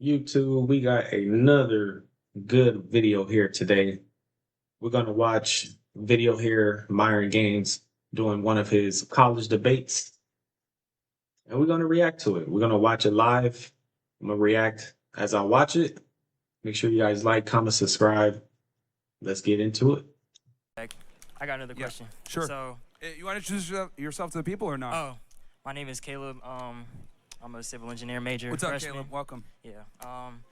YouTube, we got another good video here today. We're going to watch video here, Myron Gaines doing one of his college debates, and we're going to react to it. We're going to watch it live. I'm going to react as I watch it. Make sure you guys like, comment, subscribe. Let's get into it. I got another question. Sure. So, You want to introduce yourself to the people or not? oh, my name is Caleb. I'm a civil engineer major. What's up, freshman. Caleb? Welcome. Yeah.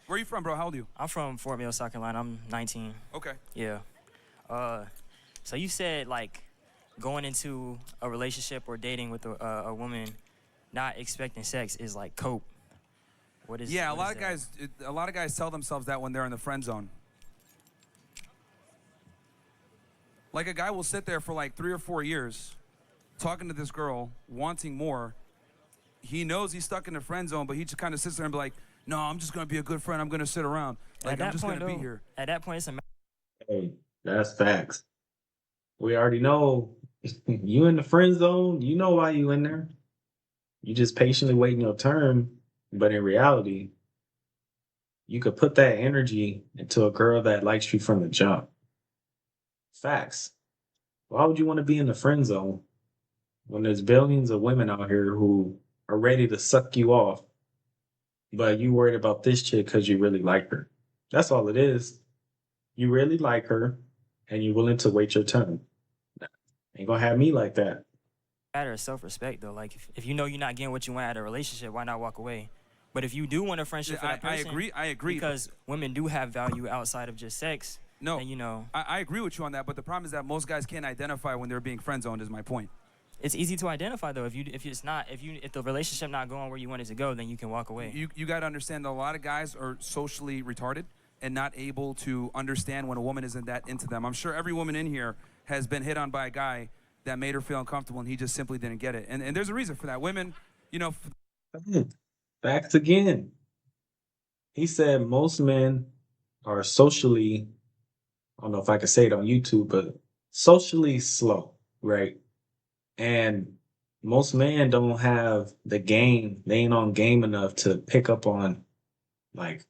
Where are you from, bro? How old are you? I'm from Fort Mill, South Carolina. I'm 19. Okay. Yeah. So you said like going into a relationship or dating with a woman, not expecting sex is like cope. What is? Yeah, what is a lot of guys tell themselves that when they're in the friend zone. Like a guy will sit there for like 3 or 4 years, talking to this girl, wanting more. He knows he's stuck in the friend zone, but he just kind of sits there and be like, "No, I'm just gonna be a good friend. I'm gonna sit around. Like I'm just gonna be here." At that point, it's a Hey, that's facts. We already know you in the friend zone. You know why you in there. You just patiently waiting your turn. But in reality, you could put that energy into a girl that likes you from the jump. Facts. Why would you want to be in the friend zone when there's billions of women out here who are ready to suck you off, but you worried about this chick because you really like her? That's all it is. You really like her and you're willing to wait your turn. Ain't gonna have me like that. matter of self-respect though. Like if you know you're not getting what you want out of a relationship, why not walk away? But if you do want a friendship for that person, I agree. because women do have value outside of just sex. No, then, you know, I agree with you on that. But the problem is that most guys can't identify when they're being friend zoned. Is my point. it's easy to identify though. If the relationship not going where you want it to go, then you can walk away. You got to understand that a lot of guys are socially retarded and not able to understand when a woman isn't that into them. I'm sure every woman in here has been hit on by a guy that made her feel uncomfortable, and he just simply didn't get it. And there's a reason for that. Women, you know, Facts again. He said most men are socially, I don't know if I can say it on YouTube, but socially slow, right? And most men don't have the game. They ain't on game enough to pick up on like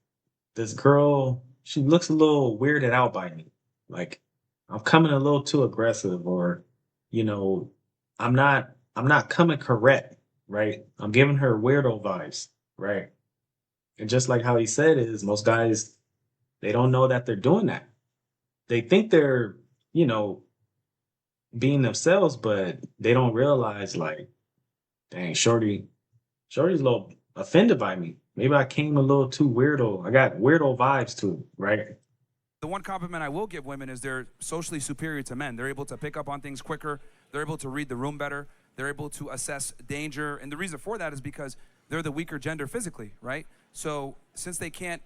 this girl. She looks a little weirded out by me. Like I'm coming a little too aggressive, or you know, I'm not coming correct, right? I'm giving her weirdo vibes, right? And just like how he said is most guys, they don't know that they're doing that. They think they're, you know, being themselves, but they don't realize like, dang, Shorty's a little offended by me. Maybe I came a little too weirdo. I got weirdo vibes too, right? the one compliment I will give women is they're socially superior to men. They're able to pick up on things quicker. They're able to read the room better. They're able to assess danger. And the reason for that is because they're the weaker gender physically, right? So since they can't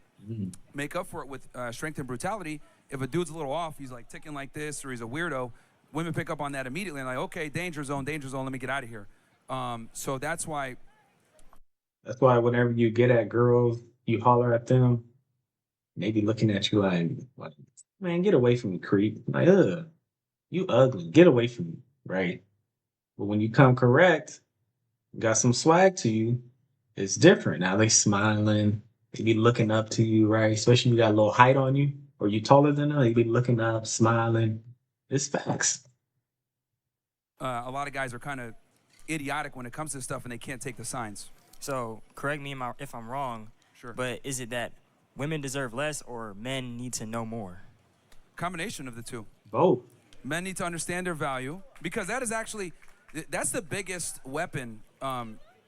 make up for it with strength and brutality, if a dude's a little off, he's like ticking like this or he's a weirdo, women pick up on that immediately and like, okay, danger zone, let me get out of here. So that's why. That's why whenever you get at girls, you holler at them, they be looking at you like, man, get away from me, creep. Like, you ugly. Get away from me, right? But when you come correct, got some swag to you, it's different. Now they smiling, they be looking up to you, right? Especially when you got a little height on you, or you taller than them, they be looking up, smiling. It's facts. A lot of guys are kind of idiotic when it comes to stuff and they can't take the signs. So correct me if I'm wrong. Sure. But is it that women deserve less or men need to know more? Combination of the two. Both. Men need to understand their value because that is actually, that's the biggest weapon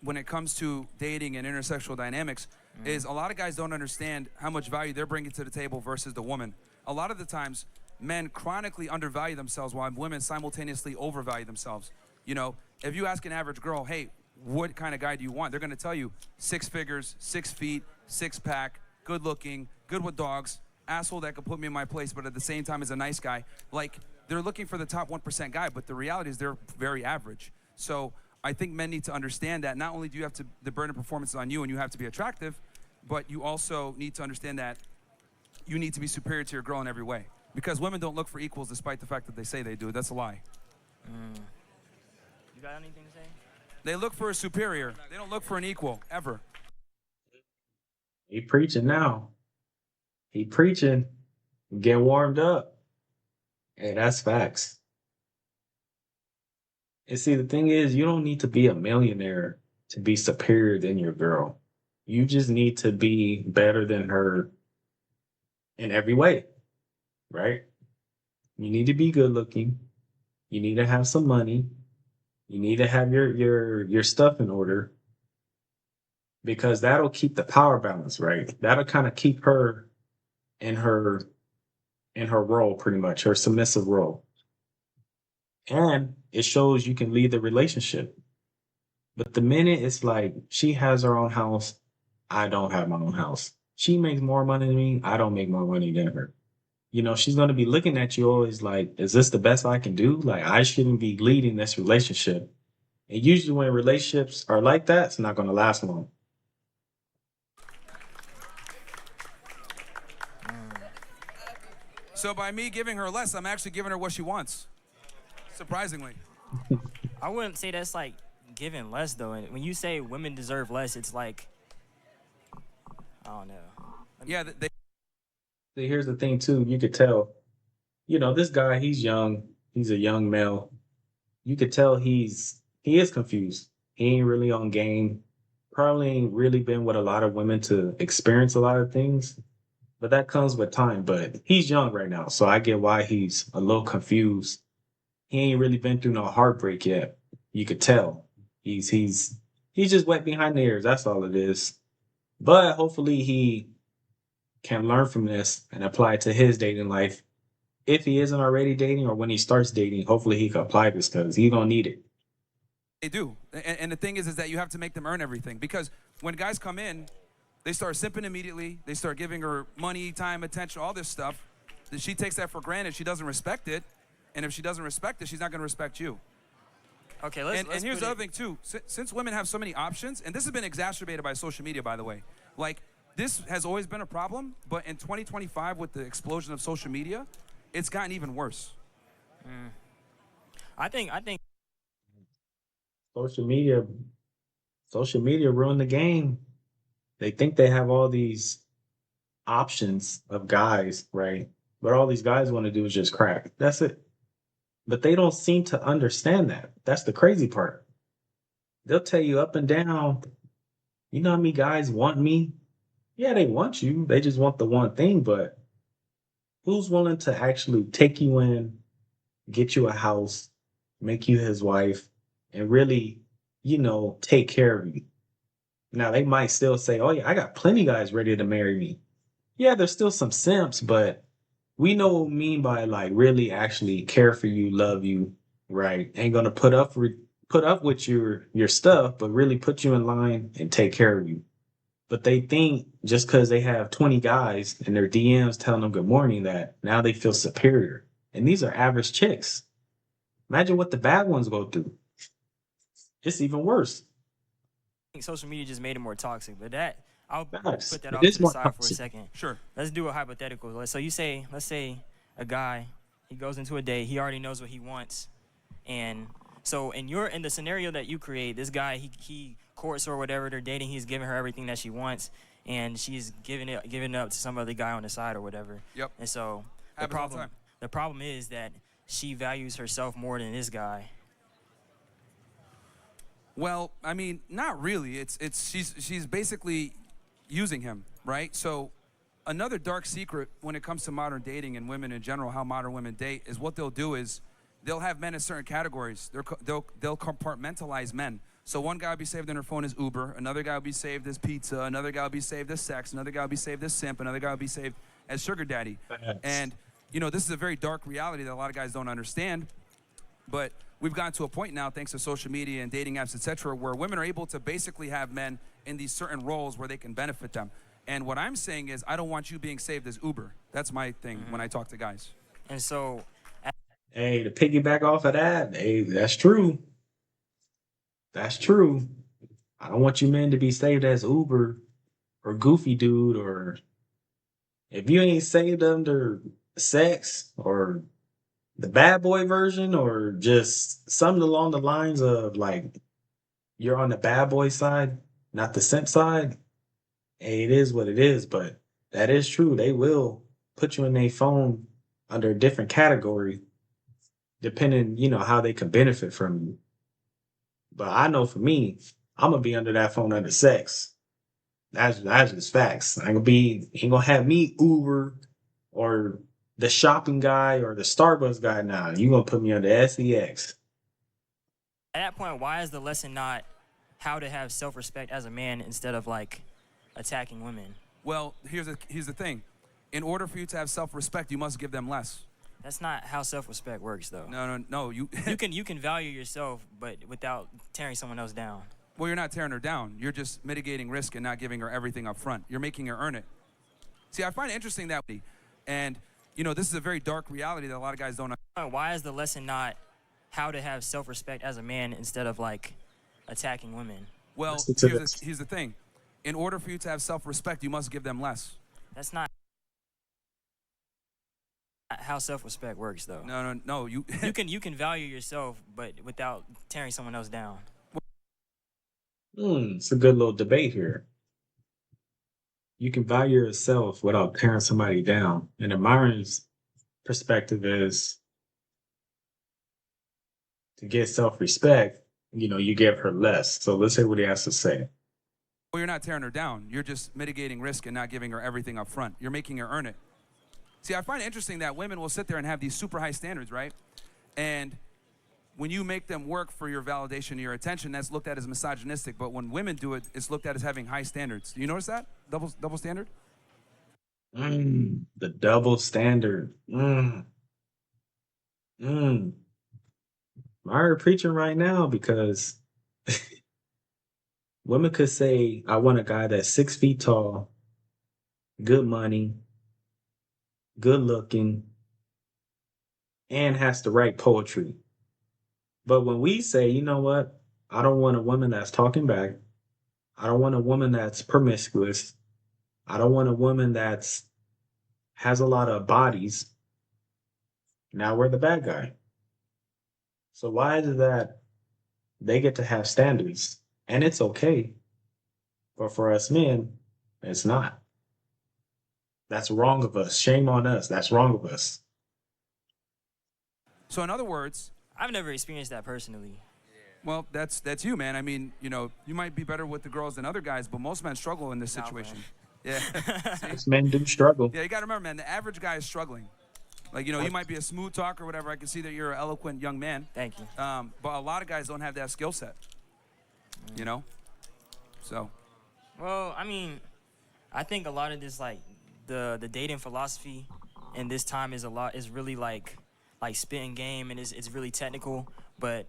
when it comes to dating and intersexual dynamics is a lot of guys don't understand how much value they're bringing to the table versus the woman. A lot of the times, men chronically undervalue themselves while women simultaneously overvalue themselves. You know, if you ask an average girl, hey, what kind of guy do you want? They're going to tell you 6 figures, 6 feet, 6-pack, good looking, good with dogs, asshole that could put me in my place, but at the same time is a nice guy. Like, they're looking for the top 1% guy, but the reality is they're very average. So I think men need to understand that not only do you have to, the burden of performance is on you and you have to be attractive, but you also need to understand that you need to be superior to your girl in every way. Because women don't look for equals despite the fact that they say they do. That's a lie. You got anything to say? They look for a superior. They don't look for an equal, ever. He preaching now. He preaching. Get warmed up. Hey, that's facts. And see, the thing is, you don't need to be a millionaire to be superior than your girl. You just need to be better than her in every way, right? You need to be good looking. You need to have some money. You need to have your stuff in order because that'll keep the power balance, right? That'll kind of keep her in her in her role, pretty much her submissive role, and it shows you can lead the relationship. But the minute it's like she has her own house, I don't have my own house. She makes more money than me. I don't make more money than her. She's going to be looking at you always like, is this the best I can do? Like, I shouldn't be leading this relationship. And usually, when relationships are like that, it's not going to last long. So by me giving her less, I'm actually giving her what she wants. Surprisingly. I wouldn't say that's like giving less though. And when you say women deserve less, it's like I don't know. Yeah, See, here's the thing, too. You could tell, this guy, he's young. He's a young male. You could tell he is confused. He ain't really on game. Probably ain't really been with a lot of women to experience a lot of things. But that comes with time. But he's young right now, so I get why he's a little confused. He ain't really been through no heartbreak yet. You could tell. He's just wet behind the ears. That's all it is. But hopefully he can learn from this and apply it to his dating life. If he isn't already dating or when he starts dating, hopefully he can apply this because he's gonna need it. they do. And the thing is that you have to make them earn everything. Because when guys come in, they start simping immediately. They start giving her money, time, attention, all this stuff. Then she takes that for granted. She doesn't respect it. And if she doesn't respect it, she's not going to respect you. Okay, And here's the other thing, too. Since women have so many options, and this has been exacerbated by social media, by the way. Like, this has always been a problem, but in 2025, with the explosion of social media, it's gotten even worse. I think Social media, social media ruined the game. They think they have all these options of guys, right? But all these guys want to do is just crack. That's it. But they don't seem to understand that. That's the crazy part. They'll tell you up and down, you know how many guys want me? Yeah, they want you. They just want the one thing, but who's willing to actually take you in, get you a house, make you his wife, and really, take care of you? Now, they might still say, oh, yeah, I got plenty of guys ready to marry me. Yeah, there's still some simps, but we know what we mean by like really actually care for you, love you, right? Ain't gonna put up with your stuff, but really put you in line and take care of you. But they think just because they have 20 guys in their DMs telling them good morning that now they feel superior. And these are average chicks. Imagine what the bad ones go through. It's even worse. social media just made it more toxic. But that I'll Facts. put that It off is to the more side for a toxic. second. Sure. Let's do a hypothetical. So let's say a guy, he goes into a date, he already knows what he wants, and so in the scenario that you create, this guy he courts her or whatever, they're dating, he's giving her everything that she wants, and she's giving it up to some other guy on the side or whatever. Yep. And so Happens all the time. the problem is that she values herself more than this guy. Well, I mean, not really. She's basically using him, right? So another dark secret when it comes to modern dating and women in general, how modern women date, is what they'll do is they'll have men in certain categories. They'll compartmentalize men. So one guy will be saved in her phone as Uber, another guy will be saved as pizza, another guy will be saved as sex, another guy will be saved as simp, another guy will be saved as sugar daddy. Facts. And this is a very dark reality that a lot of guys don't understand. But we've gotten to a point now, thanks to social media and dating apps, etc., where women are able to basically have men in these certain roles where they can benefit them. And what I'm saying is, I don't want you being saved as Uber. That's my thing when I talk to guys. And so Hey, to piggyback off of that, hey, that's true. That's true. I don't want you men to be saved as Uber or Goofy Dude, or if you ain't saved under sex or the bad boy version or just something along the lines of like you're on the bad boy side, not the simp side, Hey, it is what it is, but that is true. They will put you in a phone under a different category, depending, how they can benefit from you. But I know for me, I'm gonna be under that phone under sex. That's just facts. Ain't gonna have me Uber or the shopping guy or the Starbucks guy now. You gonna put me under sex. At that point, why is the lesson not how to have self-respect as a man instead of like attacking women? Well, here's the thing. In order for you to have self-respect, you must give them less. That's not how self-respect works, though. No. You you can value yourself, but without tearing someone else down. well, you're not tearing her down. You're just mitigating risk and not giving her everything up front. You're making her earn it. See, I find it interesting that, and this is a very dark reality that a lot of guys don't. Why is the lesson not how to have self-respect as a man instead of like attacking women? Well, Listen to here's the thing. In order for you to have self-respect, you must give them less. That's not how self-respect works, though. No. You you can value yourself, but without tearing someone else down. It's a good little debate here. You can value yourself without tearing somebody down. And in Myron's perspective is to get self-respect, you give her less. So let's hear what he has to say. Well, you're not tearing her down. You're just mitigating risk and not giving her everything up front. You're making her earn it. See, I find it interesting that women will sit there and have these super high standards, right? And when you make them work for your validation and your attention, that's looked at as misogynistic. But when women do it, it's looked at as having high standards. Do you notice that? Double standard? The double standard. Myron preaching right now because women could say, I want a guy that's 6 feet tall, good money, good looking, and has to write poetry. But when we say, you know what, I don't want a woman that's talking back, I don't want a woman that's promiscuous, I don't want a woman that's has a lot of bodies. Now we're the bad guy. So why is it that they get to have standards and it's okay, but for us men, it's not? That's wrong of us. Shame on us. That's wrong of us. So in other words, I've never experienced that personally. well, that's you, man. I mean, you might be better with the girls than other guys, but most men struggle in this Nah, situation. man. Yeah. See? Us men do struggle. Yeah, you got to remember, man, the average guy is struggling. Like, you might be a smooth talker or whatever. I can see that you're an eloquent young man. Thank you. But a lot of guys don't have that skill set. So. Well, I mean, I think a lot of this, like the dating philosophy in this time is really like spitting game, and it's really technical. But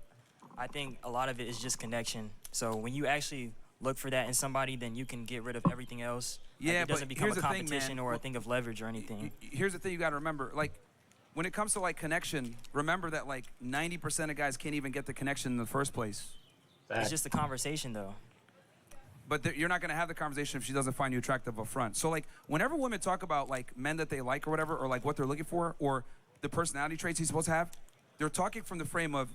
I think a lot of it is just connection. So when you actually look for that in somebody, then you can get rid of everything else. Yeah, like, it doesn't but become here's a the thing, competition man. or a thing of leverage or anything. Here's the thing you got to remember. Like, when it comes to, like, connection, remember that, like, 90% of guys can't even get the connection in the first place. It's just a conversation, though. But you're not going to have the conversation if she doesn't find you attractive up front. So, like, whenever women talk about, like, men that they like or whatever, or, like, what they're looking for, or the personality traits he's supposed to have, they're talking from the frame of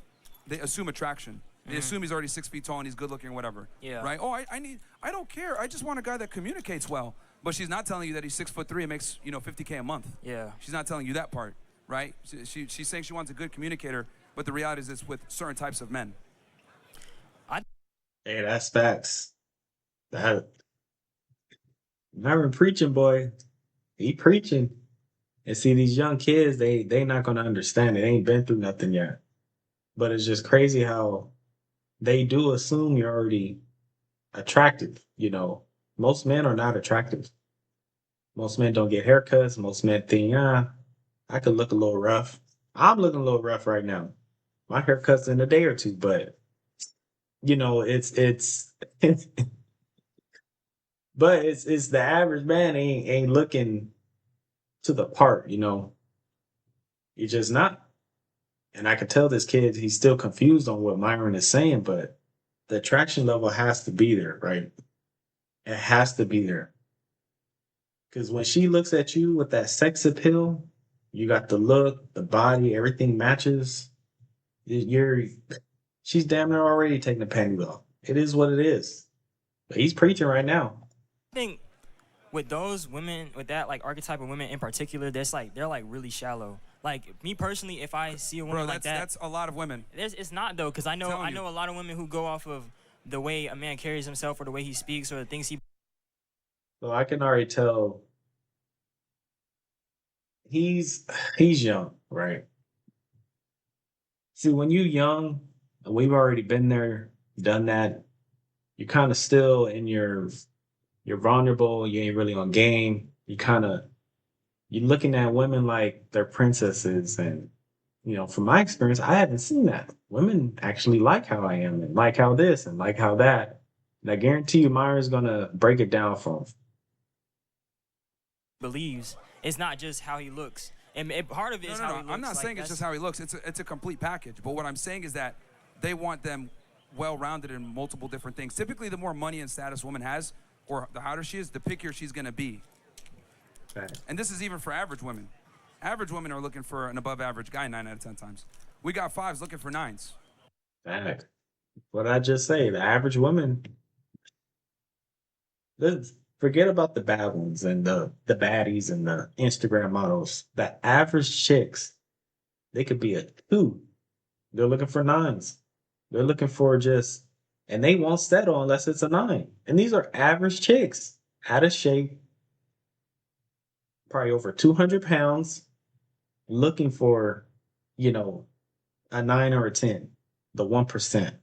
they assume attraction. They assume he's already 6 feet tall and he's good looking or whatever. Yeah. Right? Oh, I don't care. I just want a guy that communicates well. But she's not telling you that he's 6'3" and makes, $50K a month. Yeah. She's not telling you that part, right? She's saying she wants a good communicator, but the reality is it's with certain types of men. Hey, that's facts. That Myron preaching, boy. He preaching. And see, these young kids, they not gonna understand it. They ain't been through nothing yet. But it's just crazy how they do assume you're already attractive. Most men are not attractive. Most men don't get haircuts. Most men think, I could look a little rough. I'm looking a little rough right now. My haircut's in a day or two, but it's but it's the average man ain't looking to the part. You're just not. And I could tell this kid he's still confused on what Myron is saying, but the attraction level has to be there, right? It has to be there. Because when she looks at you with that sex appeal, you got the look, the body, everything matches. She's damn near already taking the panties off. It is what it is. But he's preaching right now. I think with those women, with that like archetype of women in particular, that's like they're like really shallow. Like me personally, if I see a woman Bro, like that, that's a lot of women. it's not though, because I Telling you. know a lot of women who go off of the way a man carries himself or the way he speaks or the things he. So I can already tell he's he's young, right? See, when you young, and we've already been there, done that, you're kind of still in you're vulnerable, you ain't really on game. You're looking at women like they're princesses and from my experience, I haven't seen that. Women actually like how I am and like how this and like how that. And I guarantee you Myron's gonna break it down for him. Believes it's not just how he looks, and part of it No, is no, how no. he looks. I'm not like, saying it's just how he looks. It's a complete package. But what I'm saying is that they want them well-rounded in multiple different things. Typically, the more money and status a woman has, or the hotter she is, the pickier she's gonna be. Fact. And this is even for average women. Average women are looking for an above-average guy 9 out of 10 times. We got 5s looking for 9s. Fact. What I just say, the average woman, forget about the bad ones and the baddies and the Instagram models. The average chicks, they could be a 2. They're looking for 9s. They're looking for just, and they won't settle unless it's a 9. And these are average chicks, out of shape, probably over 200 pounds, looking for, you know, a 9 or a 10, the 1%.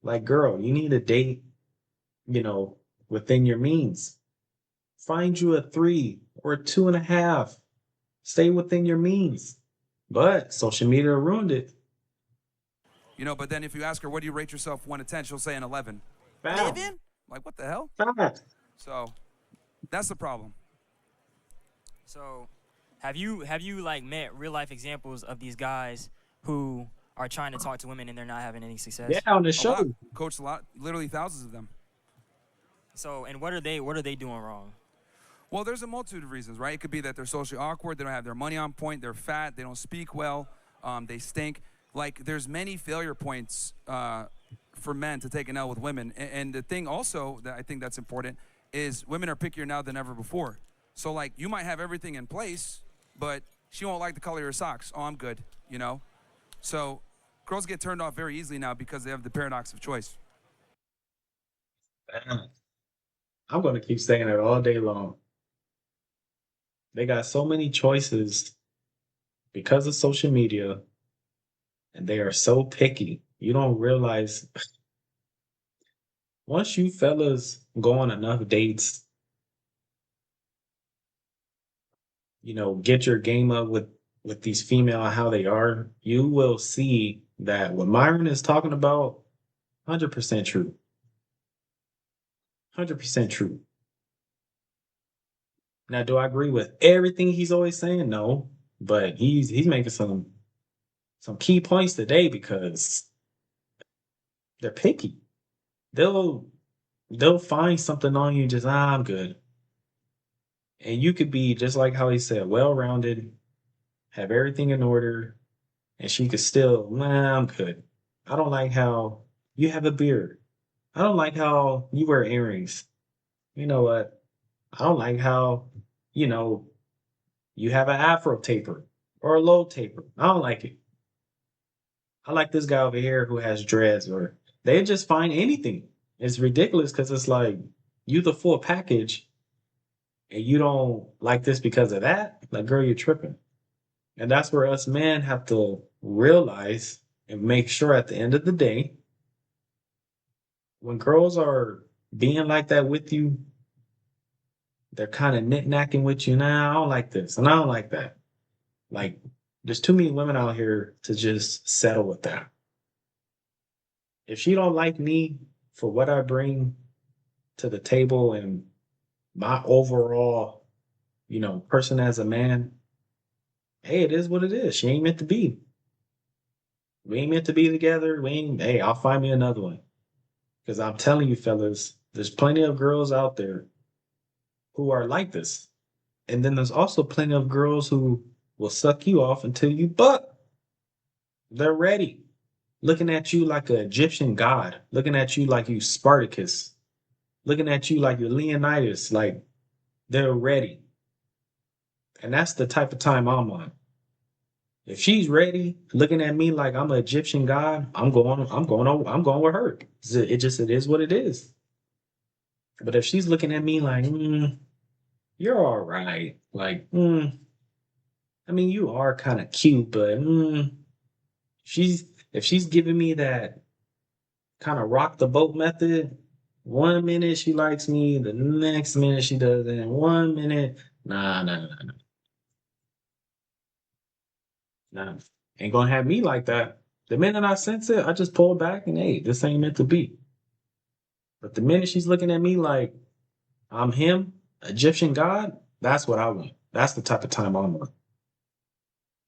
Like, girl, you need a date, you know, within your means. Find you a 3 or a 2.5. Stay within your means. But social media ruined it. But then if you ask her, what do you rate yourself 1 to 10, she'll say an 11. Foul. 11? Like, what the hell? Fact. So, that's the problem. So, have you like met real life examples of these guys who are trying to talk to women and they're not having any success? Yeah, on the A lot. show. Coached a lot, literally thousands of them. So, and what are they doing wrong? Well, there's a multitude of reasons, right? It could be that they're socially awkward, they don't have their money on point, they're fat, they don't speak well, they stink. Like, there's many failure points for men to take an L with women. And the thing also that I think that's important is women are pickier now than ever before. So, like, you might have everything in place, but she won't like the color of your socks. Oh, I'm good, So, girls get turned off very easily now because they have the paradox of choice. I'm going to keep saying it all day long. They got so many choices because of social media, and they are so picky. You don't realize once you fellas go on enough dates, get your game up with these female and how they are, you will see that what Myron is talking about, 100% true. 100% true. Now, do I agree with everything he's always saying? No, but he's making some key points today because they're picky. They'll they'll find something on you just I'm good. And you could be just like how he said, well-rounded, have everything in order, and she could still, nah, I'm good. I don't like how you have a beard. I don't like how you wear earrings. You know what? I don't like how, you know, you have an afro taper or a low taper. I don't like it. I like this guy over here who has dreads, or they just find anything. It's ridiculous because it's like you the full package and you don't like this because of that. Like, girl, you're tripping. And that's where us men have to realize and make sure at the end of the day, when girls are being like that with you, they're kind of knick-knacking with you. Nah, I don't like this and I don't like that. Like, there's too many women out here to just settle with that. If she don't like me for what I bring to the table and my overall, person as a man, hey, it is what it is. She ain't meant to be. We ain't meant to be together. Hey, I'll find me another one. Because I'm telling you, fellas, there's plenty of girls out there who are like this. And then there's also plenty of girls who will suck you off until you buck. They're ready. Looking at you like an Egyptian god. Looking at you like you Spartacus. Looking at you like you're Leonidas. Like, they're ready. And that's the type of time I'm on. If she's ready, looking at me like I'm an Egyptian god, I'm going with her. It is what it is. But if she's looking at me like, you're all right, like, I mean, you are kind of cute, but she's if she's giving me that kind of rock the boat method, 1 minute she likes me, the next minute she doesn't. 1 minute, nah. Nah, ain't gonna have me like that. The minute I sense it, I just pull back and hey, this ain't meant to be. But the minute she's looking at me like I'm him, Egyptian god, that's what I want. That's the type of time I'm on.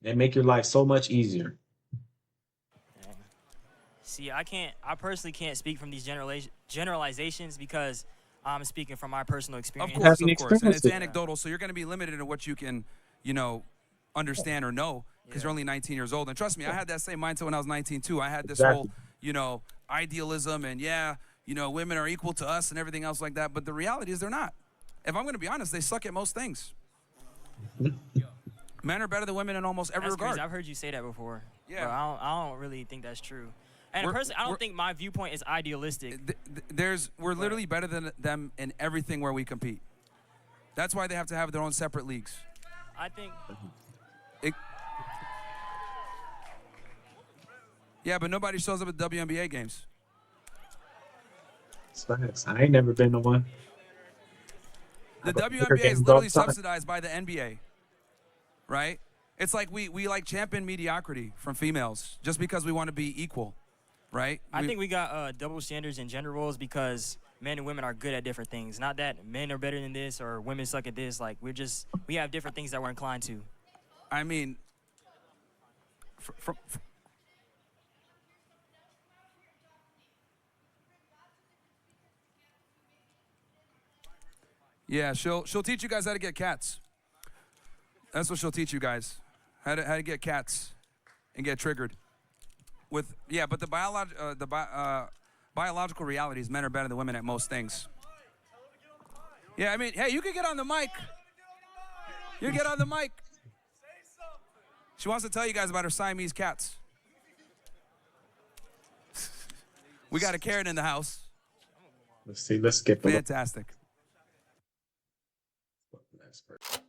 They make your life so much easier. See, I personally can't speak from these generalizations because I'm speaking from my personal Of experience. course, Having of course. And it's experienced it. anecdotal, so you're going to be limited in what you can, understand or know because you're only 19 years old. And trust me, I had that same mindset when I was 19 too. I had this whole, Exactly. idealism and women are equal to us and everything else like that. But the reality is they're not. If I'm going to be honest, they suck at most things. Men are better than women in almost every That's regard. crazy. I've heard you say that before. Yeah. But I don't really think that's true. And personally, I don't think my viewpoint is idealistic. We're literally better than them in everything where we compete. That's why they have to have their own separate leagues. I think Yeah, but nobody shows up at WNBA games. It's facts. I ain't never been to one. The I go to WNBA is games all literally the time. subsidized by the NBA, right? It's like we like champion mediocrity from females just because we want to be equal, right? I think we got double standards in gender roles because men and women are good at different things. Not that men are better than this or women suck at this. Like we have different things that we're inclined to. I mean, yeah, she'll teach you guys how to get cats. That's what she'll teach you guys, how to get cats and get triggered. But the biological reality is men are better than women at most things. Yeah, I mean, hey, you can get on the mic. You get on the mic. She wants to tell you guys about her Siamese cats. We got a Karen in the house. Let's see. Let's skip a Fantastic. next person.